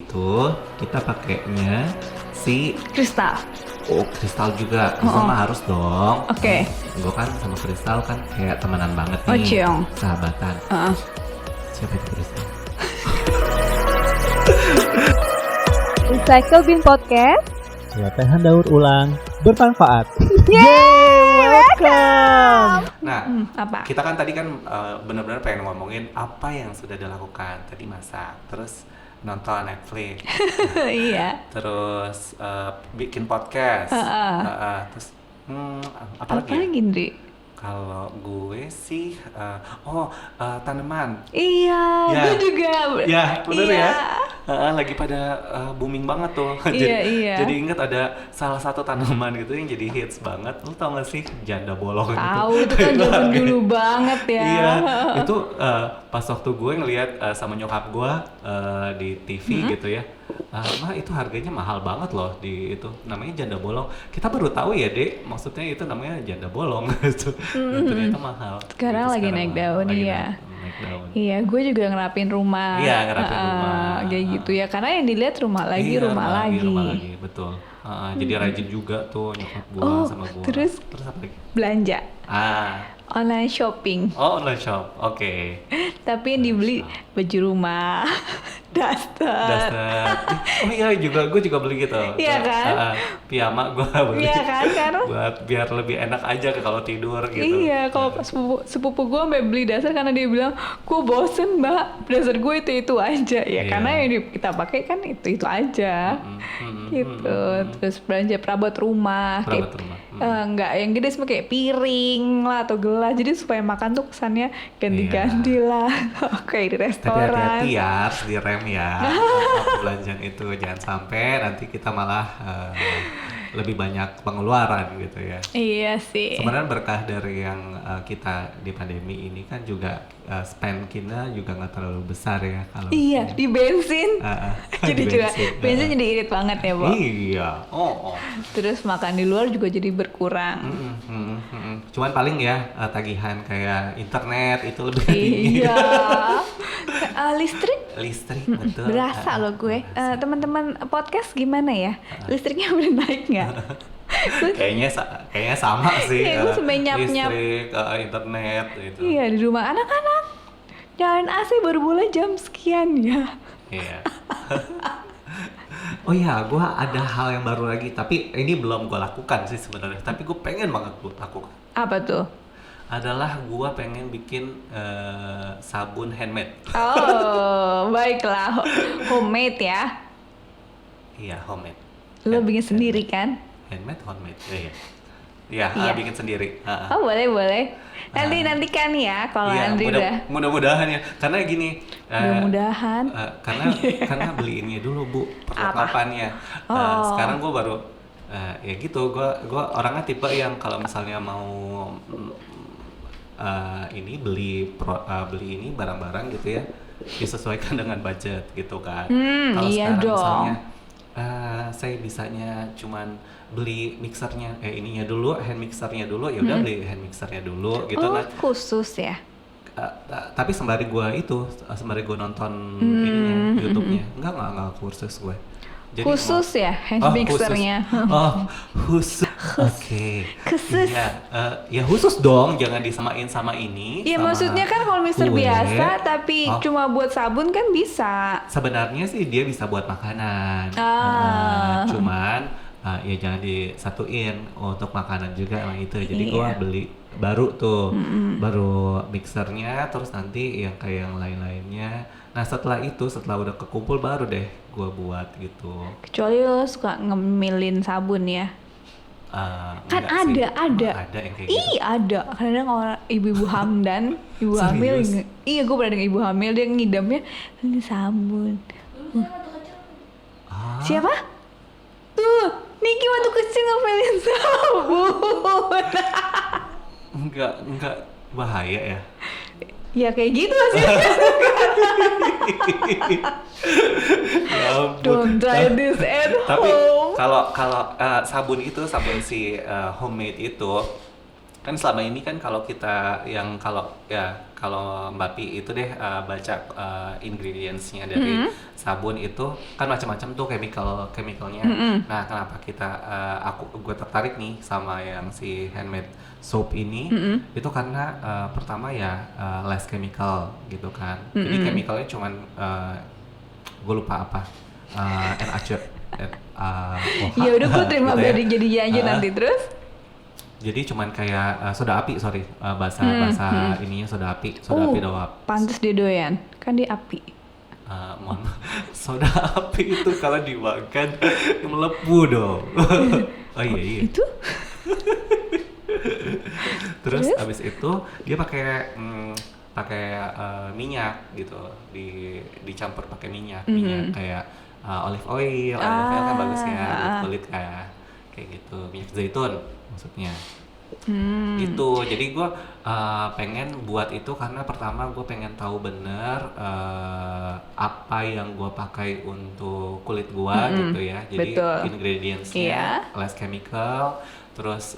itu kita pakainya si Kristal. Kristal juga. Sama harus dong. Oke. Gue kan sama Kristal kan kayak temenan banget Oh, nih. ciong. Sahabatan. Heeh. Siapa itu Kristal? Recycle Bin Podcast. Latihan daur ulang bermanfaat. Welcome. Nah, Apa? kita kan tadi kan benar-benar pengen ngomongin apa yang sudah dilakukan. Tadi masak, terus nonton Netflix, Iya. terus bikin podcast, terus apa Apa lagi? lagi, Ndri? Kalau gue sih, tanaman. Iya, Ya. gue juga. Ya, bener Iya. ya. Lagi pada booming banget tuh. Iya, iya. Jadi ingat ada salah satu tanaman gitu yang jadi hits banget. Lu tau gak sih janda bolong Tahu itu kan zaman dulu banget ya. Iya, itu pas waktu gue ngeliat sama nyokap gue di TV gitu ya. Mah itu harganya mahal banget loh di itu, namanya janda bolong. Kita baru tahu ya Dek, maksudnya itu namanya janda bolong gitu. Dan ternyata mahal. Sekarang Gitu, lagi naik daun, lagi iya. naik daun. Iya, gue juga ngerapin rumah. Iya, ngerapin rumah. Kayak gitu ya, karena yang dilihat rumah lagi, Iya, rumah lagi. rumah lagi, betul. Jadi rajin juga tuh nyokap gue Oh, sama gue. terus apa lagi? Belanja, online shopping. Online shop, oke. Tapi yang dibeli baju rumah, daster. Daster. Oh iya juga, gue juga beli gitu. Iya kan? Piyama gue beli. Iya kan, karena Buat biar lebih enak aja kalau tidur gitu. iya, kalau sepupu gue sampai beli dasar karena dia bilang, gue bosen mbak, dasar gue itu aja ya, Iya. karena yang kita pakai kan itu aja, gitu. Terus belanja perabot rumah, Perabot kayak, rumah. nggak yang gede semua kayak piring lah atau gelas, jadi supaya makan tuh kesannya ganti-ganti lah, kayak di Tapi restoran. hati-hati ya, harus direm ya. Belanjaan itu jangan sampai nanti kita malah lebih banyak pengeluaran gitu ya. Iya sih. Sebenarnya berkah dari yang kita di pandemi ini kan juga spend kita juga nggak terlalu besar ya kalau. Iya, di bensin. Jadi di juga bensin jadi irit banget ya, Bo. Iya. Oh. Terus makan di luar juga jadi berkurang. Cuman paling ya tagihan kayak internet itu lebih tinggi. Iya. Listrik Listrik betul. berasa loh gue. Berasa. Teman-teman podcast gimana ya? Listriknya udah naik nggak? Kayaknya sama sih. Iya, gue sampai nyap-nyap. Listrik, internet gitu. Iya, di rumah anak-anak nyalain AC baru boleh jam sekian ya. Iya. Oh iya, gue ada hal yang baru lagi, tapi ini belum gue lakukan sih sebenarnya. Tapi gue pengen banget gue lakukan. Apa tuh? Adalah gue pengen bikin sabun handmade. Oh, baiklah. Homemade ya. Iya, homemade. Lo bikin sendiri kan? Handmade, homemade. Iya. Iya, Iya. bikin sendiri. Oh, boleh. Nantikan ya kalau Iya, Andri udah. mudah-mudahan ya. Karena gini. Mudah-mudahan. Karena beli ini dulu Bu, perlengkapannya. Sekarang gue baru ya gitu. Gue orangnya tipe yang kalau misalnya mau ini beli ini barang-barang gitu ya, disesuaikan dengan budget gitu kan. Kalau iya sekarang dong. misalnya saya bisanya cuman beli mixernya, ininya dulu, hand mixernya dulu, ya udah beli hand mixernya dulu gitu. Oh, Nah, khusus ya. tapi sembari gue nonton ininya, YouTube-nya, enggak kursus gue. Jadi Khusus ya hand mixernya. Khusus. Oke. Khusus. Iya, ya khusus dong, jangan disamain sama ini. Iya, sama maksudnya kan kalau mixer kue. biasa tapi Oh. cuma buat sabun kan bisa. Sebenarnya sih dia bisa buat makanan. Cuman ya jangan disatuin untuk makanan juga emang itu. Jadi gua beli baru tuh, baru mixernya, terus nanti yang kayak yang lain-lainnya. Nah setelah udah kekumpul baru deh gua buat gitu. Kecuali lo suka ngemilin sabun ya. Kan Enggak sih. ada. Oh, ada yang kayak gitu. Ih, ada. Kadang orang ibu-ibu hamdan, ibu hamil. Serius? Iya, gue pernah dengan ibu hamil dia ngidamnya ini sabun. Siapa? Tuh, Niki waktu kecil ngemilin sabun. Enggak bahaya ya. Ya kayak gitu sih. Ya ampun. Don't try this at Tapi home. kalau sabun si homemade itu kan selama ini kan kalau kita yang kalau Mbak Pi itu deh baca ingredients-nya dari sabun itu kan macam-macam tuh chemical-chemicalnya. Nah, kenapa gue tertarik nih sama yang si handmade soap ini itu karena pertama ya less chemical gitu kan. Jadi chemicalnya cuman gue lupa apa NaCl OH Ya udah gue terima gitu ya. jadi janji nanti terus. Jadi cuman kayak soda api, bahasa ininya soda api doang. Pantes dia doyan, kan dia api. Mohon maaf, soda api itu kalau dimakan melepuh dong. Oh iya. Itu? Terus abis itu dia pakai minyak gitu, dicampur pakai minyak kayak olive oil kan bagus ya buat kulit kayak gitu, minyak zaitun maksudnya. Gitu, jadi gue pengen buat itu karena pertama gue pengen tahu bener apa yang gue pakai untuk kulit gue gitu ya. Jadi ingredientsnya less chemical, terus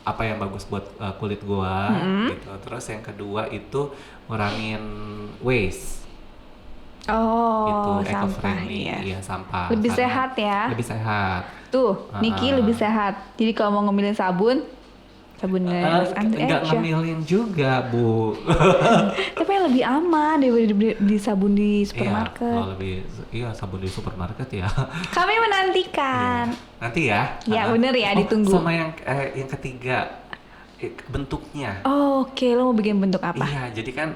apa yang bagus buat kulit gue gitu. Terus yang kedua itu ngurangin waste. Gitu, eco-friendly, ya sampah. Lebih sehat ya. Lebih sehat. Tuh, Niki lebih sehat. Jadi kalau mau ngemilin sabun nggak ngemilin juga, Bu. Tapi yang lebih aman daripada beli sabun di supermarket. Sabun di supermarket ya. Kami menantikan. Nanti ya. Ya bener ya, ditunggu. Sama yang ketiga bentuknya. Oke, lo mau bikin bentuk apa? Iya, jadi kan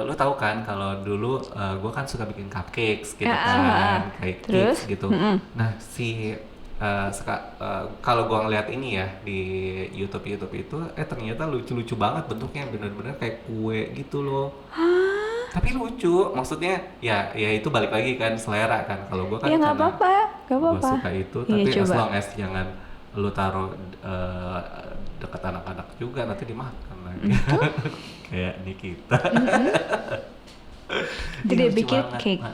lo tahu kan kalau dulu gue kan suka bikin cupcakes gitu kan, kayak cakes gitu. Nah kalau gue ngeliat ini ya di YouTube itu, ternyata lucu-lucu banget bentuknya, bener-bener kayak kue gitu loh. Tapi lucu, maksudnya ya itu balik lagi kan selera kan. Kalau gue kan ya nggak apa-apa. Gue suka itu, tapi as long as jangan lu taruh dekat anak-anak juga, nanti dimakan lagi. Kayak Nikita. Jadi dia bikin cake.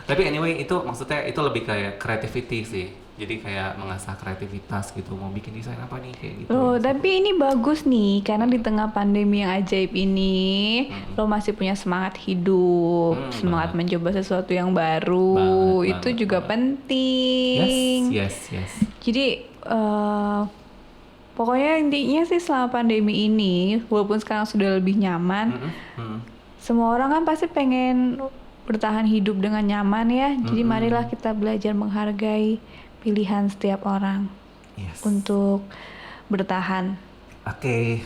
Tapi anyway itu maksudnya itu lebih kayak creativity sih. Jadi kayak mengasah kreativitas gitu, mau bikin desain apa nih kayak gitu. Loh, tapi ini bagus nih karena di tengah pandemi yang ajaib ini lo masih punya semangat hidup, semangat mencoba sesuatu yang baru. Itu juga penting. Yes. Jadi pokoknya intinya sih selama pandemi ini, walaupun sekarang sudah lebih nyaman, semua orang kan pasti pengen bertahan hidup dengan nyaman ya. Jadi marilah kita belajar menghargai pilihan setiap orang untuk bertahan. Oke.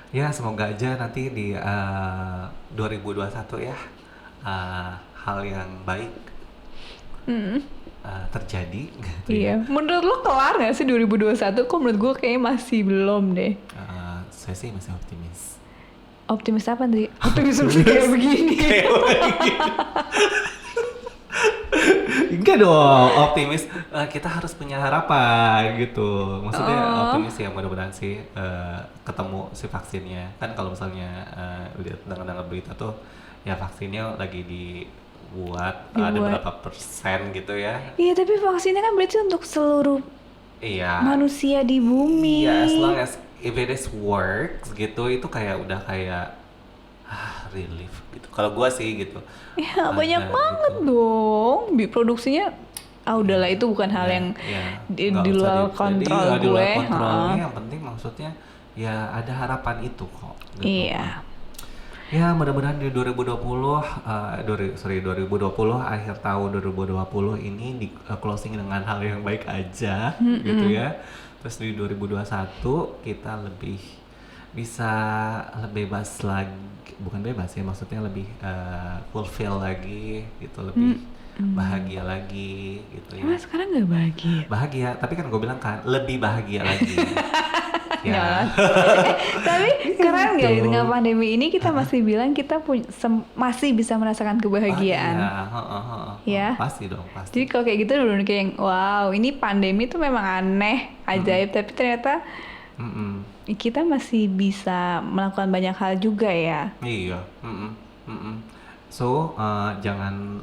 Ya semoga aja nanti di 2021 ya hal yang baik terjadi. Iya. Menurut lo kelar nggak sih 2021? Kok menurut gue kayaknya masih belum deh. Saya sih masih optimis. Optimis apa nih? Optimis kayak begini. Enggak dong, optimis kita harus punya harapan gitu. Maksudnya optimis ya, mudah-mudahan sih ketemu si vaksinnya. Kan kalau misalnya lihat dengar berita tuh ya vaksinnya lagi dibuat ada berapa persen gitu ya. Iya, tapi vaksinnya kan berarti untuk seluruh manusia di bumi. Iya, as long as if it is works gitu, itu kayak udah kayak relief gitu. Kalau gua sih gitu. Ya banyak banget gitu dong. Produksinya udahlah itu bukan hal yang di luar kontrol gue. Di luar kontrolnya, yang penting maksudnya ya ada harapan itu kok. Gitu. Iya. Ya mudah-mudahan di 2020 akhir tahun 2020 ini di closing dengan hal yang baik aja gitu ya. Terus di 2021 kita lebih bisa bebas lagi, bukan bebas ya, maksudnya lebih fulfill lagi gitu, lebih bahagia lagi gitu ya. Emang sekarang nggak bahagia? Bahagia, tapi kan gue bilang kan lebih bahagia lagi. Ya. Tapi keren nggak di tengah pandemi ini kita masih bilang kita masih bisa merasakan kebahagiaan. Ya. Pasti dong, pasti. Jadi kalau kayak gitu bener-bener kayak wow, ini pandemi tuh memang aneh, ajaib, tapi ternyata kita masih bisa melakukan banyak hal juga ya. Iya. So jangan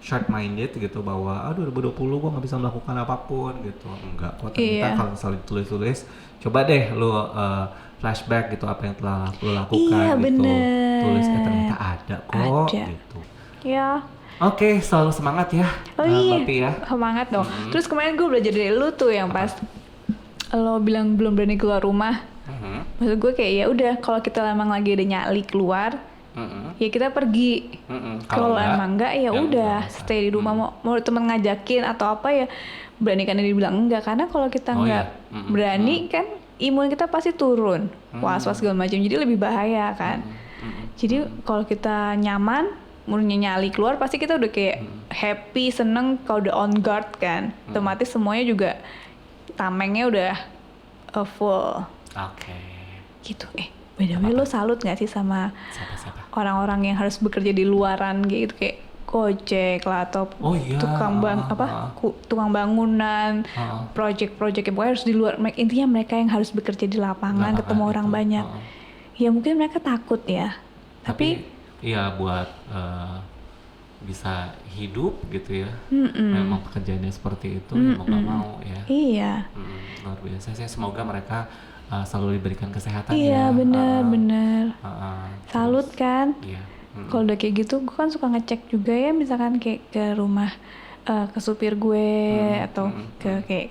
short minded gitu bahwa 2020 gue nggak bisa melakukan apapun gitu. Enggak kok, ternyata Iya. kalau misalnya ditulis-tulis, coba deh lu flashback gitu apa yang telah lu lakukan Iya, gitu. bener. Tulis ternyata ada kok Ada. gitu. Ya. Oke, selalu semangat ya. Oh iya, Mbak Pi ya. semangat dong. Terus kemarin gue belajar dari lu tuh yang pas lo bilang belum berani keluar rumah. Mhm, Maksud gue kayak ya udah kalau kita emang lagi ada nyali keluar, mhm, ya kita pergi. mhm. Kalau emang enggak ya udah nggak usah. stay di rumah. Mau temen ngajakin atau apa ya beranikan diri bilang enggak, karena kalau kita Oh, enggak iya. berani kan imun kita pasti turun, was-was segala macam, jadi lebih bahaya kan. Jadi kalau kita nyaman murnya nyali keluar pasti kita udah kayak happy, seneng. Kalau udah on guard kan otomatis semuanya juga tamengnya udah full Oke. gitu. By the way, lo salut gak sih sama Siapa? orang-orang yang harus bekerja di luaran gitu, kayak Gojek lah atau Oh iya. tukang tukang bangunan, project-project yang pokoknya harus di luar. Intinya mereka yang harus bekerja di lapangan, ketemu orang itu. banyak. Ya mungkin mereka takut ya. Tapi iya buat bisa hidup gitu ya. Memang pekerjaannya seperti itu, ya mau nggak mau ya. iya. Luar biasa. Saya semoga mereka selalu diberikan kesehatan Iya, ya. bener. Salut Terus, kan? Iya. Kalau udah kayak gitu, gue kan suka ngecek juga ya, misalkan kayak ke rumah, ke supir gue atau ke kayak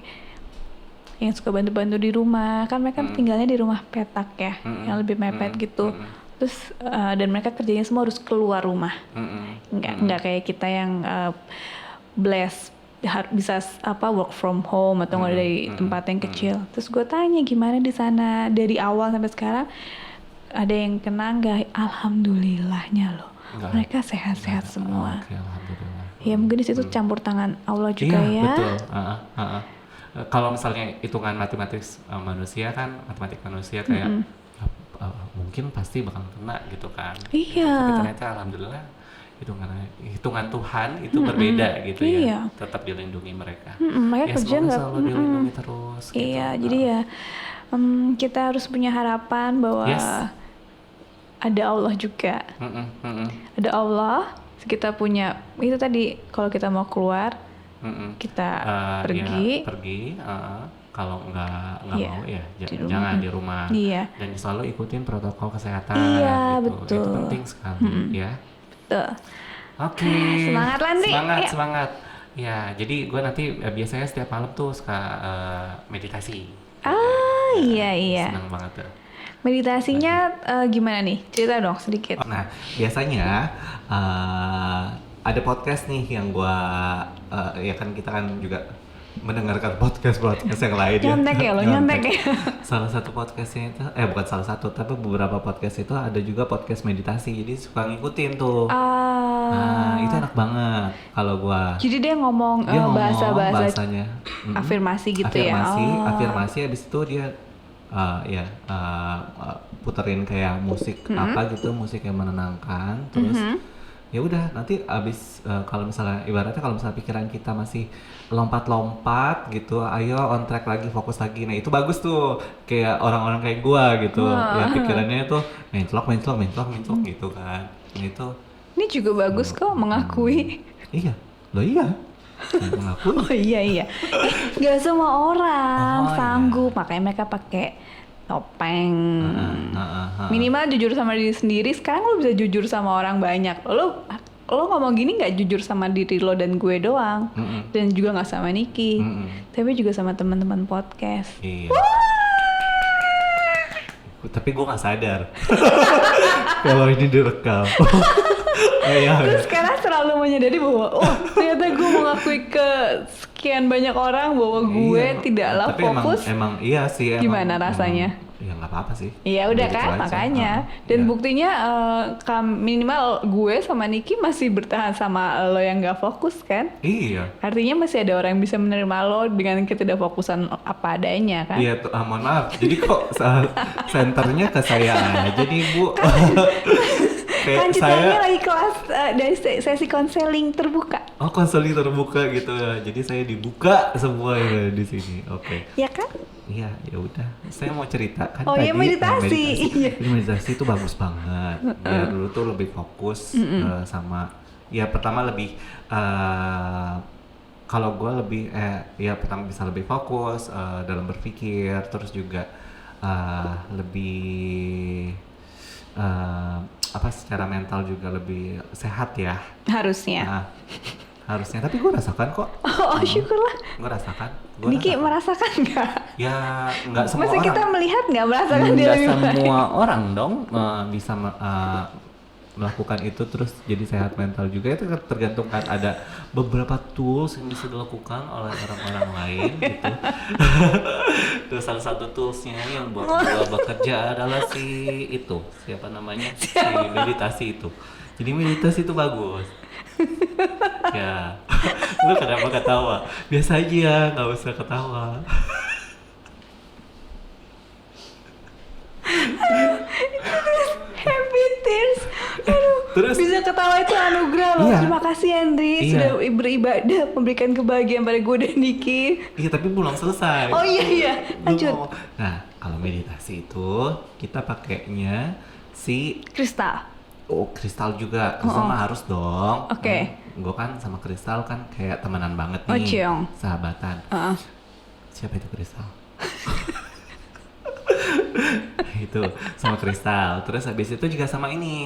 yang suka bantu-bantu di rumah. Kan mereka tinggalnya di rumah petak ya, yang lebih mepet gitu. Terus dan mereka kerjanya semua harus keluar rumah. Nggak kayak kita yang blessed bisa work from home atau nggak dari tempat yang kecil. Terus gue tanya gimana di sana dari awal sampai sekarang, ada yang kena nggak? Alhamdulillahnya loh, Nggak. mereka sehat-sehat semua. Oke, alhamdulillah. Ya mungkin di situ campur tangan Allah juga Iya, ya. betul. Kalau misalnya hitungan matematik manusia kan, matematik manusia kayak mungkin pasti bakal kena gitu kan. Iya. Tapi ternyata alhamdulillah hitungan Tuhan itu berbeda gitu Iya. ya. Tetap dilindungi mereka. Mereka Ya kerja semoga nggak. selalu dilindungi terus. Gitu. Iya, jadi ya kita harus punya harapan bahwa Yes. ada Allah juga. Ada Allah, kita punya itu tadi, kalau kita mau keluar kita pergi. Ya, pergi. Kalau nggak Iya, mau ya di rumah. jangan di rumah. Iya. Dan selalu ikutin protokol kesehatan. Iya, gitu. betul. Itu penting sekali ya. Tuh. Oke. Semangat, Landry. Ayo. Semangat. Ya, jadi gue nanti biasanya setiap malam tuh suka meditasi. Iya. Senang banget tuh. Meditasinya gimana nih? Cerita dong sedikit. Nah, biasanya ada podcast nih yang gue, ya kan kita kan juga mendengarkan podcast yang lain Nyontek ya lo, nyontek ya. Salah satu podcastnya itu, bukan salah satu, tapi beberapa podcast itu ada juga podcast meditasi, jadi suka ngikutin tuh. Nah, itu enak banget kalau gua. Jadi dia ngomong bahasanya afirmasi gitu ya. Afirmasi habis itu dia puterin kayak musik apa gitu, musik yang menenangkan, terus ya udah nanti abis kalau misalnya ibaratnya kalau misalnya pikiran kita masih lompat-lompat gitu, ayo on track lagi, fokus lagi. Nah itu bagus tuh, kayak orang-orang kayak gua gitu, ya pikirannya tuh menclok gitu kan. Nah itu Ini juga bagus kok mengakui. iya, loh iya, mengakui. Oh iya. Gak semua orang Oh, sanggup, makanya mereka pakai topeng. Minimal jujur sama diri sendiri. Sekarang lo bisa jujur sama orang banyak. Lo ngomong gini nggak jujur sama diri lo dan gue doang, dan juga nggak sama Niki, tapi juga sama teman-teman podcast. Iya. Tapi gue nggak sadar kalau ini direkam. Terus sekarang selalu menyadari bahwa ternyata gue mengakui ke sekian banyak orang bahwa gue tidaklah tapi fokus. Emang iya sih. Gimana rasanya? Ya nggak apa-apa sih. Iya udah Gitu kan, aja. makanya. Dan buktinya minimal gue sama Niki masih bertahan sama lo yang nggak fokus kan? Iya. Artinya masih ada orang yang bisa menerima lo dengan ketidakfokusan apa adanya kan? Iya, mohon maaf. Jadi kok senternya ke saya aja nih, Bu. Kayak Kan ceritanya lagi kelas dari sesi konseling terbuka. Oh, konseling terbuka gitu ya. Jadi saya dibuka semua ya di sini. Oke. Ya kan? Iya, ya udah. Saya mau cerita kan Oh, tadi. iya, meditasi. Iya. Jadi meditasi itu bagus banget. Biar dulu tuh lebih fokus sama Ya pertama lebih kalau gue lebih ya pertama bisa lebih fokus dalam berpikir, terus juga lebih apa secara mental juga lebih sehat ya. Harusnya. Nah, harusnya, tapi gue rasakan kok. Oh, syukurlah. Gue rasakan. Niki merasakan nggak? Ya nggak semua Masa orang. kita melihat nggak merasakan dia Nggak lebih baik? semua orang dong bisa melakukan itu terus jadi sehat mental juga. Itu tergantung kan, ada beberapa tools yang bisa dilakukan oleh orang-orang lain gitu. Terus salah satu toolsnya yang buat gua bekerja adalah siapa namanya, si meditasi itu. Jadi meditasi itu bagus. Ya, lu kenapa ketawa? Biasa aja, nggak usah ketawa. Happy tears. Aduh, Terus? bisa ketawa itu anugerah loh. Iya. Terima kasih Andri Iya. sudah beribadah memberikan kebahagiaan pada gue dan Niki. Iya, tapi belum selesai. Oh iya, Belum lanjut. ngomong. Nah, kalau meditasi itu kita pakainya Kristal. kristal juga. Kristal mah harus dong. Oke. Gue kan sama kristal kan kayak temenan banget Oh, nih. ciong. Sahabatan. Heeh. Siapa itu kristal? Itu sama kristal. Terus habis itu juga sama ini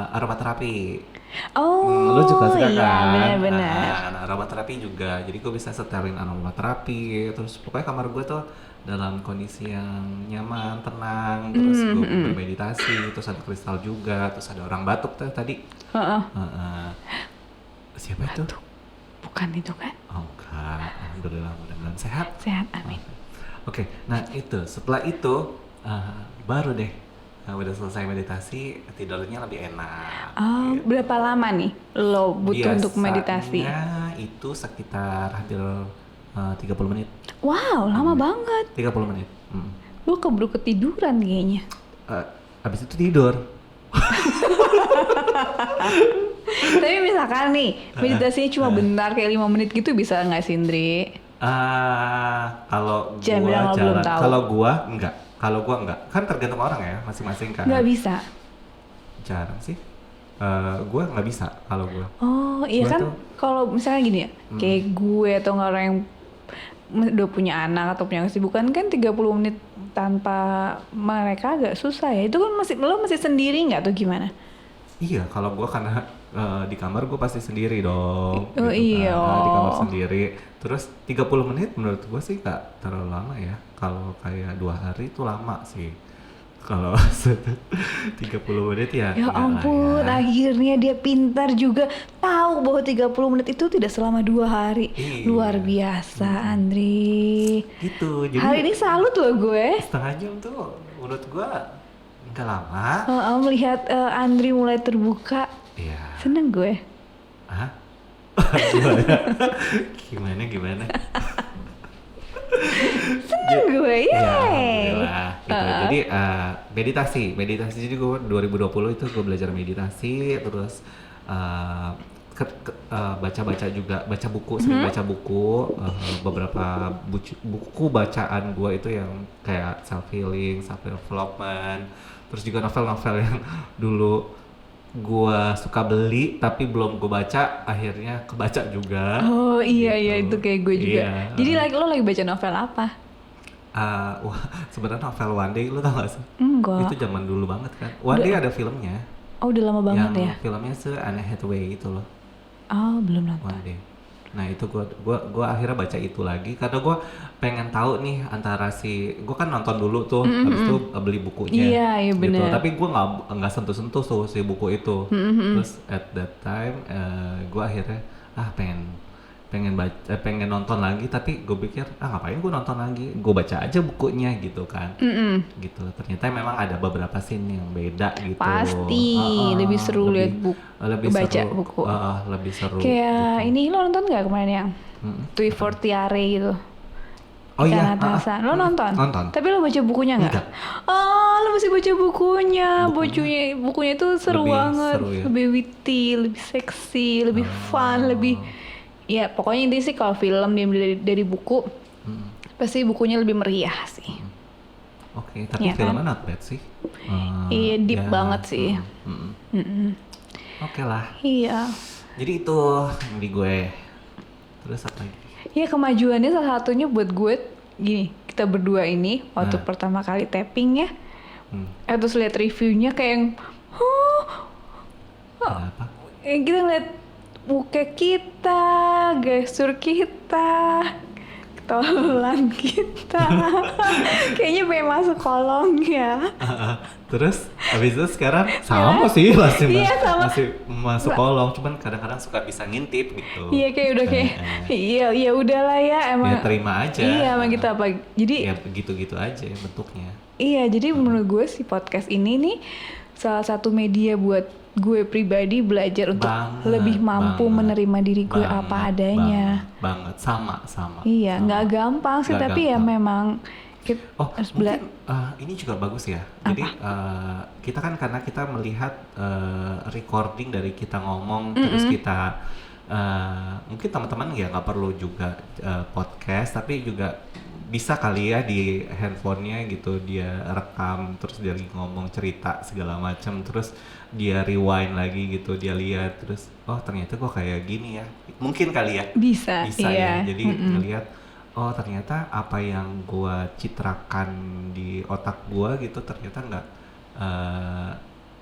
aromaterapi. Oh, Lu juga suka iya, kan? benar-benar. Nah, aromaterapi juga. Jadi gue bisa setelin aromaterapi. Terus pokoknya kamar gue tuh dalam kondisi yang nyaman, tenang. Terus gue bermeditasi. Terus ada kristal juga. Terus ada orang batuk tuh tadi. Heeh. Siapa itu? Bukan itu kan? Oh enggak. Alhamdulillah, mudah-mudahan sehat. Sehat, amin. Oke, nah itu setelah itu baru deh udah selesai meditasi, tidurnya lebih enak. Oh, Gitu. berapa lama nih lo butuh untuk meditasi? Biasanya itu sekitar hampir 30 menit. Wow, lama banget. 30 menit. Lo keburu ketiduran kayaknya. Habis itu tidur. Tapi misalkan nih, meditasinya cuma bentar kayak 5 menit gitu bisa nggak sih, Indri? Kalau Jangan bilang gua lo belum jalan, tahu. kalau gua enggak, kan tergantung orang ya, masing-masing kan. Nggak bisa. Jarang sih. Gua nggak bisa kalau gua. Oh, iya Gua kan tuh- kalau misalnya gini ya, kayak gue atau nggak orang yang udah punya anak atau punya kesibukan kan 30 menit tanpa mereka agak susah ya. Itu kan lo masih sendiri nggak tuh gimana? Iya, kalau gua karena di kamar gua pasti sendiri dong. Oh, iya. Nah, di kamar sendiri. Terus 30 menit menurut gua sih gak terlalu lama ya. Kalau kayak 2 hari itu lama sih. Kalau 30 menit ya. Ya enggak lah ampun, ya. akhirnya dia pintar juga tahu bahwa 30 menit itu tidak selama 2 hari. Iya. Luar biasa, Andri. Gitu. Jadi Hari ini salut loh gue. setengah jam tuh menurut gua nggak lama. Melihat Andri mulai terbuka, Iya. seneng gue. Hah? Gimana? Seneng gue, Ya, yeay. alhamdulillah gitu. Jadi meditasi. Jadi gue 2020 itu gue belajar meditasi, terus baca-baca juga, baca buku, sering baca buku, beberapa buku bacaan gue itu yang kayak self healing, self development, terus juga novel-novel yang dulu gue suka beli tapi belum gue baca, akhirnya kebaca juga. Oh iya Gitu. itu kayak gue juga. Iya. Jadi lo lagi baca novel apa? Wah, sebenarnya novel One Day, lu tau gak sih? Enggak. Itu zaman dulu banget kan. One Day ada filmnya. Oh udah lama banget Yang ya? filmnya Anne Hathaway itu loh, Oh belum nonton. One Day. Nah itu gua akhirnya baca itu lagi karena gua pengen tahu nih antara gua kan nonton dulu tuh, habis itu beli bukunya. Iya, gitu. bener. Tapi gua nggak sentuh-sentuh tuh si buku itu. Terus at that time gua akhirnya pengen nonton lagi, tapi gue pikir ngapain gue nonton lagi, gue baca aja bukunya gitu kan. Gitu, ternyata memang ada beberapa scene yang beda gitu. Pasti lebih seru lihat baca buku. Lebih seru Kayak gitu. ini lo nonton nggak kemarin yang Tui Fortiare gitu? Oh iya, Ikan Atasan. Lo nonton? Nonton. Tapi lo baca bukunya nggak? Enggak. Oh, lo masih baca bukunya. Bukunya itu seru Lebih banget. seru ya? Lebih witty, lebih seksi, lebih fun, lebih ya pokoknya intinya sih kalau film diambil dari buku pasti bukunya lebih meriah sih. Oke, tapi Ya kan? filmnya not bad sih. Iya, deep banget sih. Oke lah. Iya. Jadi itu yang di gue. Terus apa lagi? Ya kemajuannya salah satunya buat gue gini, kita berdua ini waktu pertama kali tapping ya, terus lihat reviewnya kayak yang, Kenapa? kita ngeliat muka kita, gestur kita, ketolan kita, kayaknya pengen masuk kolong ya. Terus habis itu sekarang sama sih masih Iya, sama. masih masuk kolong, cuman kadang-kadang suka bisa ngintip gitu. Iya kayak udah kayak, iya udahlah ya emang. Ya terima aja. Iya emang gitu apa, jadi Ya begitu-gitu aja bentuknya. iya, jadi menurut gue si podcast ini nih salah satu media buat gue pribadi belajar untuk lebih mampu menerima diri gue apa adanya. Banget. Sama. Iya, nggak gampang sih, Nggak tapi ya gampang. memang kita harus mungkin ini juga bagus ya. Jadi kita kan karena kita melihat recording dari kita ngomong, terus kita mungkin teman-teman ya nggak perlu juga podcast, tapi juga bisa kali ya di handphonenya gitu dia rekam, terus dia lagi ngomong cerita segala macam, terus dia rewind lagi gitu, dia lihat terus oh ternyata gua kayak gini ya, mungkin kali ya bisa ya. iya. Jadi ngelihat oh ternyata apa yang gua citrakan di otak gua gitu ternyata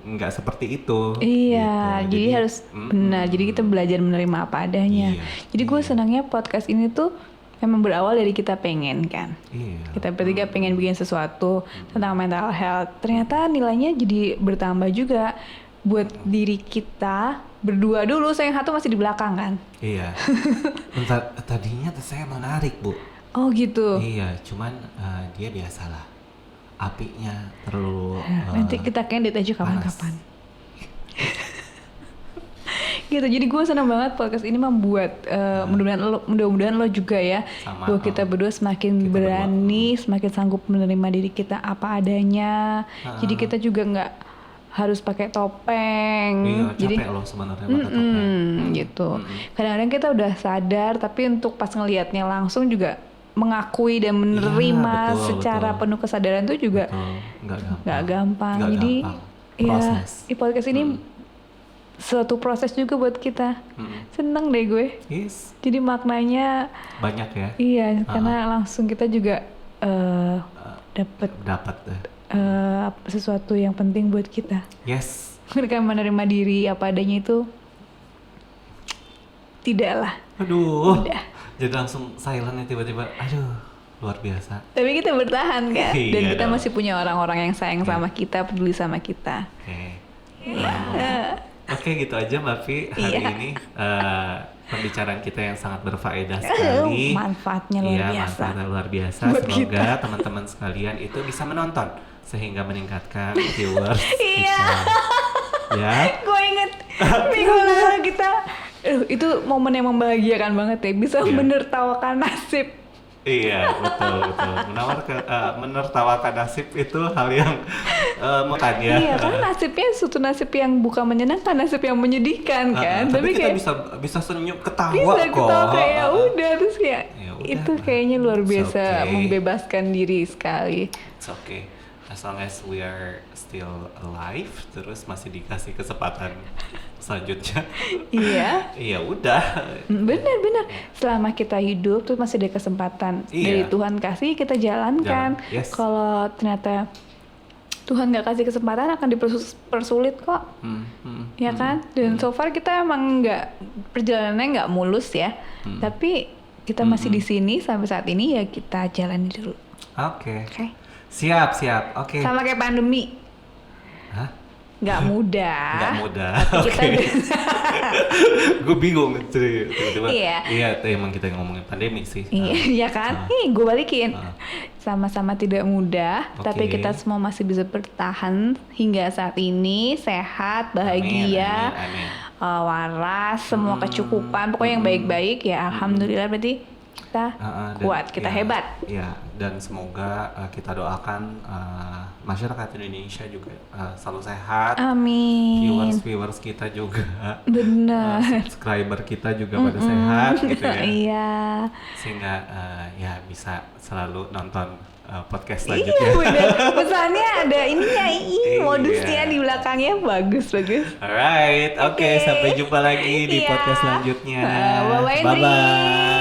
nggak seperti itu. Iya, gitu. jadi harus benar. Jadi kita belajar menerima apa adanya. Iya, Jadi gue senangnya podcast ini tuh memang berawal dari kita pengen kan. Iya. Kita bertiga pengen bikin sesuatu tentang mental health. Ternyata nilainya jadi bertambah juga buat diri kita berdua dulu. Saya yang satu masih di belakang kan. Iya. Bentar, tadinya saya menarik Bu. Oh gitu. Iya, cuman dia biasalah. Apinya terlalu Nanti kita candid aja kapan-kapan. panas. Gitu, jadi gue senang banget podcast ini membuat mudah-mudahan lo juga ya, Sama, bahwa kita berdua semakin kita berani, semakin sanggup menerima diri kita apa adanya. Jadi kita juga nggak harus pakai topeng. Iya, Jadi capek loh sebenarnya pakai topeng. gitu. Kadang-kadang kita udah sadar, tapi untuk pas ngelihatnya langsung juga mengakui dan menerima betul, secara betul. penuh kesadaran tuh juga Betul, nggak gampang. Nggak Jadi gampang. ya, Proses. di podcast ini suatu proses juga buat kita. Seneng deh gue. Yes, Jadi maknanya banyak ya. iya, karena langsung kita juga dapat Dapat sesuatu yang penting buat kita. Yes. Mereka menerima diri apa adanya itu tidaklah. Aduh. Udah. Jadi langsung silent ya tiba-tiba. Aduh, luar biasa. Tapi kita bertahan kan, dan Iya kita dong. masih punya orang-orang yang sayang sama kita, peduli sama kita. Oke. Iya. Oke, gitu aja Mbak Vi hari Iya. ini. Pembicaraan kita yang sangat berfaedah sekali. Manfaatnya luar Iya, biasa. manfaatnya luar biasa. Buat Semoga teman-teman sekalian itu bisa menonton sehingga meningkatkan viewers Iya. kita. Ya. Gue inget minggu lalu kita, itu momen yang membahagiakan banget ya, bisa Iya. menertawakan nasib. Iya, betul. Menertawakan nasib itu hal yang makan ya. Iya, karena nasibnya suatu nasib yang bukan menyenangkan, nasib yang menyedihkan kan. Tapi kita kayak bisa senyum ketawa bisa kok. kita kayak udah, terus kayak Ya udah. itu kayaknya luar It's biasa okay. membebaskan diri sekali. It's okay. As long as we are still alive, terus masih dikasih kesempatan selanjutnya. Iya. Iya udah. Benar-benar selama kita hidup tuh masih ada kesempatan Iya. dari Tuhan kasih, kita jalankan. Jalan, yes. Kalau ternyata Tuhan nggak kasih kesempatan, akan dipersulit kok, ya kan? Dan so far kita emang perjalanannya nggak mulus ya, tapi kita masih di sini sampai saat ini, ya kita jalani dulu. Oke. Oke. Siap. Oke. Sama kayak pandemi, Hah? nggak mudah. Nggak mudah. Tapi Oke. Gue bingung tiba-tiba. Iya. Emang kita ngomongin pandemi sih. Iya kan? Nih gue balikin. Sama-sama tidak mudah, Oke. tapi kita semua masih bisa bertahan hingga saat ini, sehat, bahagia, Amin. waras, semua kecukupan, pokoknya yang baik-baik ya. Alhamdulillah, berarti kita Dan, kuat, kita ya, hebat. Ya, dan semoga kita doakan masyarakat Indonesia juga selalu sehat. Amin. Viewers kita juga. Benar. Subscriber kita juga pada sehat gitu ya. Iya. Sehingga ya bisa selalu nonton podcast Iya selanjutnya. bener, pesannya ada ininya, Iya. modusnya di belakangnya bagus. Alright, oke, Oke. sampai jumpa lagi di Iya. podcast selanjutnya. Bye-bye, Indri. Bye-bye.